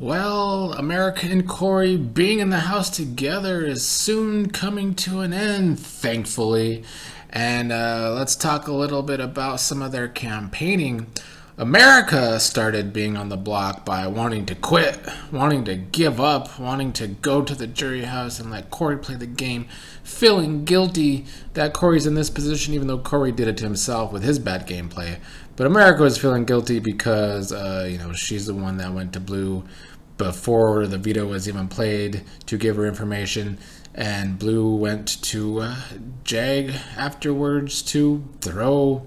Well, America and Corey being in the house together is soon coming to an end, thankfully. And let's talk a little bit about some of their campaigning. America started being on the block by wanting to quit, wanting to give up, wanting to go to the jury house and let Corey play the game, feeling guilty that Corey's in this position, even though Corey did it to himself with his bad gameplay. But America was feeling guilty because, she's the one that went to Blue before the veto was even played to give her information. And Blue went to Jag afterwards to throw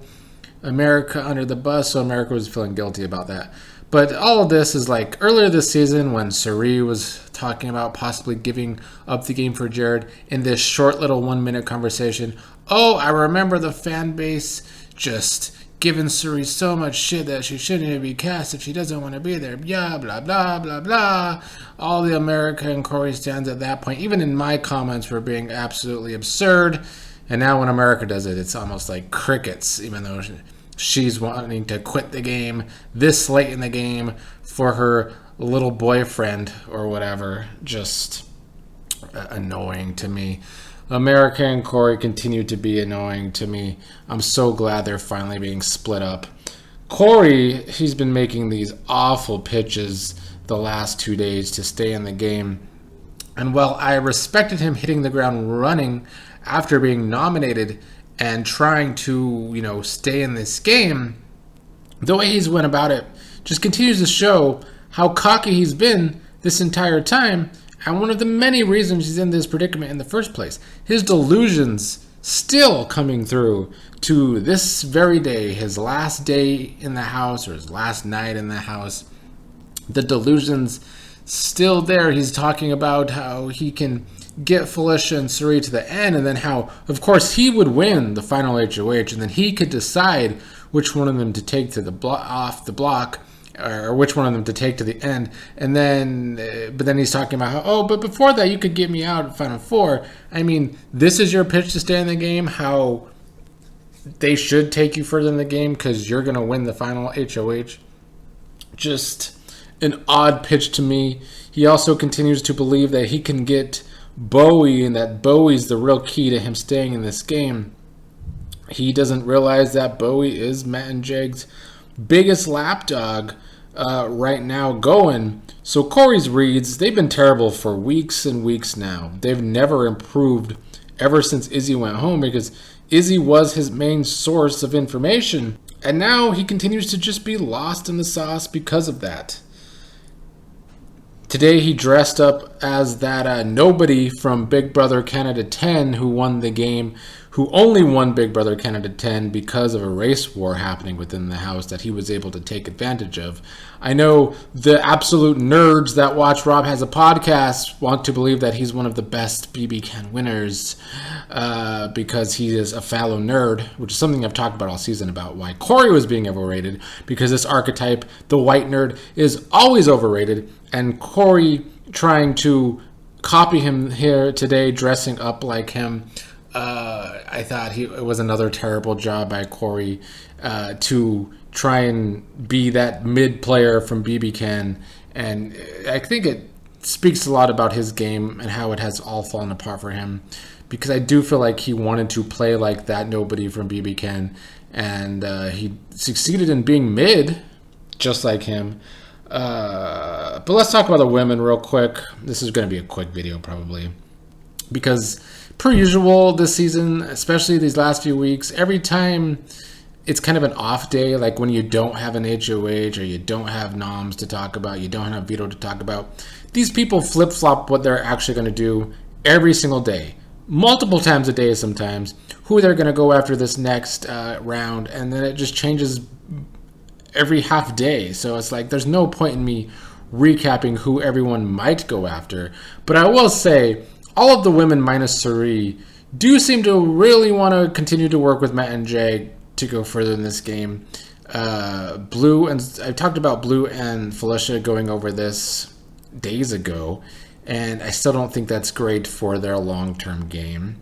America under the bus, so America was feeling guilty about that. But all of this is like earlier this season when Suri was talking about possibly giving up the game for Jared in this short little 1 minute conversation. Oh, I remember the fan base just giving Suri so much shit that she shouldn't even be cast if she doesn't want to be there. Yeah, blah, blah, blah, blah. All the America and Corey stands at that point, even in my comments, were being absolutely absurd. And now when America does it, it's almost like crickets, even though she's wanting to quit the game this late in the game for her little boyfriend or whatever. Just annoying to me. America and Corey continue to be annoying to me. I'm so glad they're finally being split up. Corey, he's been making these awful pitches the last 2 days to stay in the game. And while I respected him hitting the ground running after being nominated and trying to, stay in this game, the way he's went about it just continues to show how cocky he's been this entire time, and one of the many reasons he's in this predicament in the first place. His delusions still coming through to this very day, his last day in the house or his last night in the house. The delusions still there. He's talking about how he can get Felicia and Suri to the end, and then how, of course, he would win the final HOH, and then he could decide which one of them to take to the off the block, or which one of them to take to the end. And then, but then he's talking about how, but before that, you could get me out at Final Four. I mean, this is your pitch to stay in the game, how they should take you further in the game because you're going to win the final HOH. Just an odd pitch to me. He also continues to believe that he can get Bowie and that Bowie's the real key to him staying in this game. He doesn't realize that Bowie is Matt and Jag's biggest lapdog right now going. So Corey's reads, they've been terrible for weeks and weeks now. They've never improved ever since Izzy went home because Izzy was his main source of information. And now he continues to just be lost in the sauce because of that. Today he dressed up as that nobody from Big Brother Canada 10 who won the game, who only won Big Brother Canada 10 because of a race war happening within the house that he was able to take advantage of. I know the absolute nerds that watch Rob Has a Podcast want to believe that he's one of the best BB Can winners because he is a fallow nerd, which is something I've talked about all season about why Corey was being overrated, because this archetype, the white nerd, is always overrated, and Corey trying to copy him here today, dressing up like him. I thought it was another terrible job by Corey to try and be that mid player from BB Can, and I think it speaks a lot about his game and how it has all fallen apart for him, because I do feel like he wanted to play like that nobody from BB Can, and he succeeded in being mid, just like him. But let's talk about the women real quick. This is going to be a quick video probably, because per usual this season, especially these last few weeks, every time it's kind of an off day, like when you don't have an HOH or you don't have noms to talk about, you don't have veto to talk about, these people flip-flop what they're actually going to do every single day, multiple times a day sometimes, who they're going to go after this next round, and then it just changes every half day. So it's like there's no point in me recapping who everyone might go after. But I will say, all of the women minus Suri do seem to really want to continue to work with Matt and Jag to go further in this game. Blue, and I talked about Blue and Felicia going over this days ago, and I still don't think that's great for their long-term game.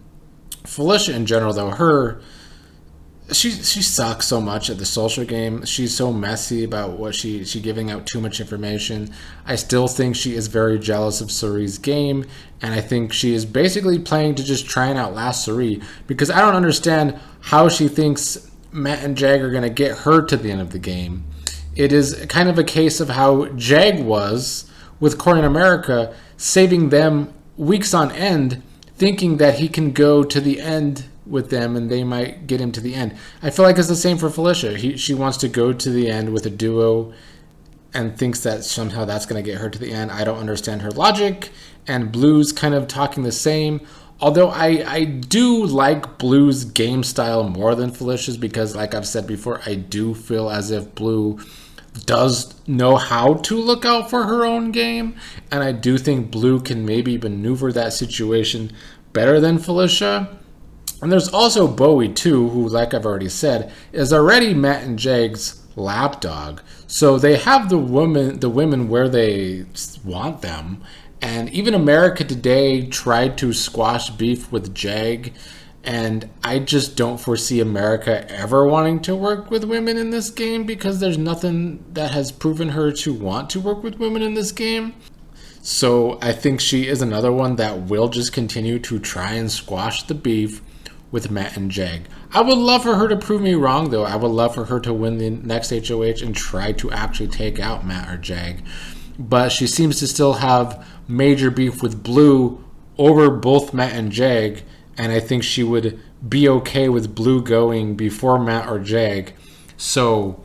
Felicia in general, though, her she sucks so much at the social game. She's so messy about what she giving out too much information. I still think she is very jealous of Suri's game, and I think she is basically playing to just try and outlast Suri, because I don't understand how she thinks Matt and Jag are going to get her to the end of the game. It is kind of a case of how Jag was with Corey in America, saving them weeks on end, thinking that he can go to the end with them and they might get him to the end. I feel like it's the same for Felicia. She wants to go to the end with a duo and thinks that somehow that's going to get her to the end. I don't understand her logic, and Blue's kind of talking the same. Although I do like Blue's game style more than Felicia's, because like I've said before, I do feel as if Blue does know how to look out for her own game, and I do think Blue can maybe maneuver that situation better than Felicia. And there's also Bowie too, who, like I've already said, is already Matt and Jag's lapdog. So they have the women where they want them. And even America Today tried to squash beef with Jag, and I just don't foresee America ever wanting to work with women in this game, because there's nothing that has proven her to want to work with women in this game. So I think she is another one that will just continue to try and squash the beef with Matt and Jag. I would love for her to prove me wrong, though. I would love for her to win the next HOH and try to actually take out Matt or Jag. But she seems to still have major beef with Blue over both Matt and Jag, and I think she would be okay with Blue going before Matt or Jag. So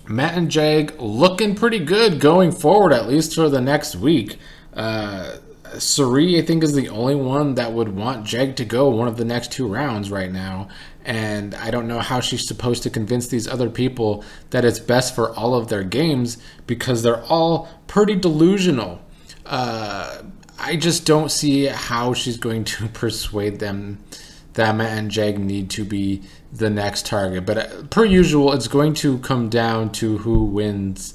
Matt and Jag looking pretty good going forward, at least for the next week. Suri, I think, is the only one that would want Jag to go one of the next 2 rounds right now. And I don't know how she's supposed to convince these other people that it's best for all of their games, because they're all pretty delusional. I just don't see how she's going to persuade them that Matt and Jag need to be the next target. But per usual, it's going to come down to who wins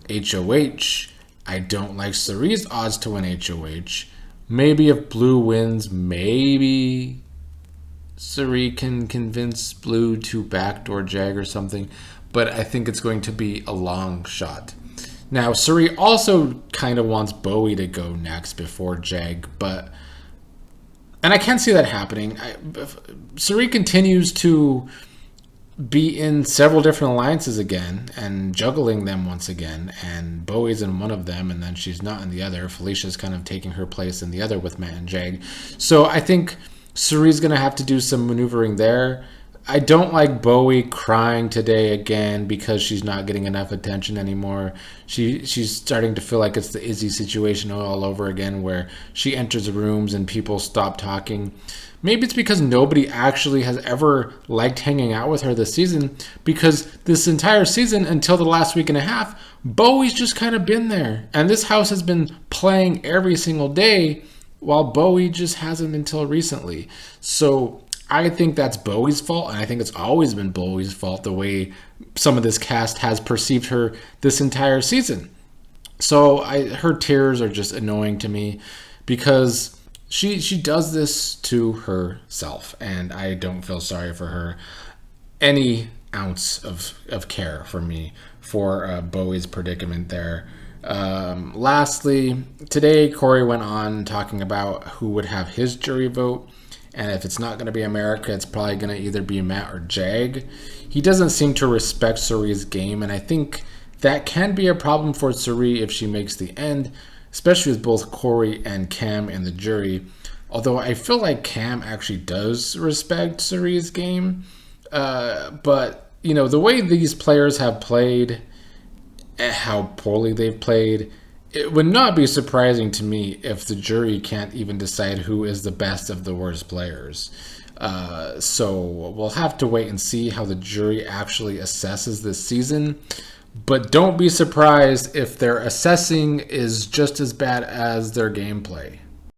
HOH. I don't like Suri's odds to win HOH. Maybe if Blue wins, maybe Suri can convince Blue to backdoor Jag or something. But I think it's going to be a long shot. Now, Suri also kind of wants Bowie to go next before Jag, and I can't see that happening. Suri continues to be in several different alliances again and juggling them once again, and Bowie's in one of them and then she's not in the other. Felicia's kind of taking her place in the other with Matt and Jag. So I think Suri's going to have to do some maneuvering there. I don't like Bowie crying today again because she's not getting enough attention anymore. She's starting to feel like it's the Izzy situation all over again, where she enters rooms and people stop talking. Maybe it's because nobody actually has ever liked hanging out with her this season, because this entire season until the last week and a half, Bowie's just kind of been there. And this house has been playing every single day, while Bowie just hasn't until recently. So I think that's Bowie's fault, and I think it's always been Bowie's fault the way some of this cast has perceived her this entire season. So her tears are just annoying to me, because she does this to herself, and I don't feel sorry for her. Any ounce of care for me for Bowie's predicament there. Lastly, today Corey went on talking about who would have his jury vote. And if it's not going to be America, it's probably going to either be Matt or Jag. He doesn't seem to respect Suri's game, and I think that can be a problem for Suri if she makes the end, especially with both Corey and Cam in the jury. Although I feel like Cam actually does respect Suri's game. But, the way these players have played, how poorly they've played, it would not be surprising to me if the jury can't even decide who is the best of the worst players. So we'll have to wait and see how the jury actually assesses this season. But don't be surprised if their assessing is just as bad as their gameplay.